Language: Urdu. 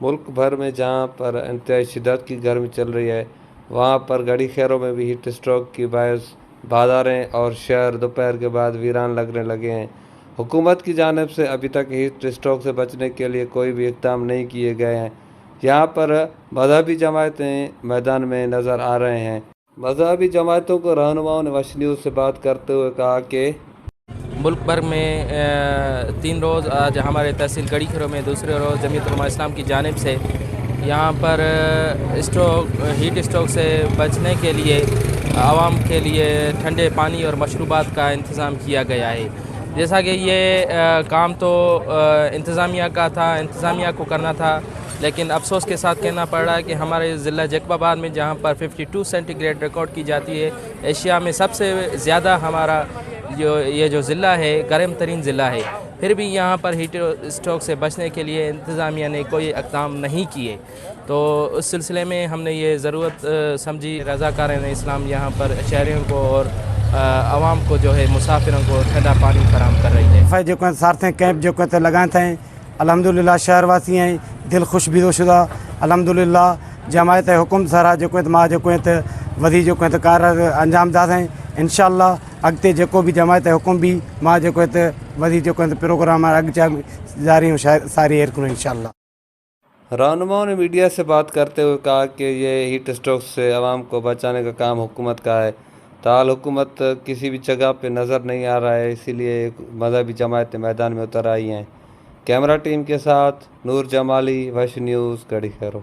ملک بھر میں جہاں پر انتہائی شدت کی گرمی چل رہی ہے، وہاں پر گڑھی خیروں میں بھی ہیٹ اسٹروک کی باعث بازاریں اور شہر دوپہر کے بعد ویران لگنے لگے ہیں۔ حکومت کی جانب سے ابھی تک ہیٹ اسٹروک سے بچنے کے لیے کوئی بھی اقدام نہیں کیے گئے ہیں۔ یہاں پر مذہبی جماعتیں میدان میں نظر آ رہے ہیں۔ مذہبی جماعتوں کو رہنماؤں نے وش نیوز سے بات کرتے ہوئے کہا کہ ملک بھر میں 3 روز آج ہمارے تحصیل گڑھی خیروں میں، دوسرے روز جمعیت علماء اسلام کی جانب سے یہاں پر ہیٹ اسٹروک سے بچنے کے لیے عوام کے لیے ٹھنڈے پانی اور مشروبات کا انتظام کیا گیا ہے۔ جیسا کہ یہ کام تو انتظامیہ کا تھا، انتظامیہ کو کرنا تھا، لیکن افسوس کے ساتھ کہنا پڑ رہا ہے کہ ہمارے ضلع جیکب آباد میں جہاں پر 52 سینٹی گریڈ ریکارڈ کی جاتی ہے، ایشیا میں سب سے زیادہ ہمارا یہ جو ضلع ہے گرم ترین ضلع ہے، پھر بھی یہاں پر ہیٹ اسٹروک سے بچنے کے لیے انتظامیہ نے کوئی اقدام نہیں کیے۔ تو اس سلسلے میں ہم نے یہ ضرورت سمجھی، رضاکاران اسلام یہاں پر شہریوں کو اور عوام کو جو ہے مسافروں کو ٹھنڈا پانی فراہم کر رہی ہے۔ جو سارتیں کیمپ جو لگائے تھے الحمدللہ شہر واسی ہیں دل خوش بھی شدہ الحمدللہ جماعت حکم سارا جو ماں جو ودی جو کار انجام داد ہیں انشاءاللہ اگتے جو بھی جماعت حکم بھی ماں جو ودی جو پروگرام اگ جاری ساری ایر کروں انشاءاللہ۔ رہنماؤں نے میڈیا سے بات کرتے ہوئے کہا کہ یہ ہیٹ اسٹروک سے عوام کو بچانے کا کام حکومت کا ہے، تاحال حکومت کسی بھی جگہ پہ نظر نہیں آ رہا ہے، اسی لیے مذہبی جماعتیں میدان میں اتر آئی ہیں۔ کیمرہ ٹیم کے ساتھ نور جمالی، وش نیوز، گڑھی خیروں۔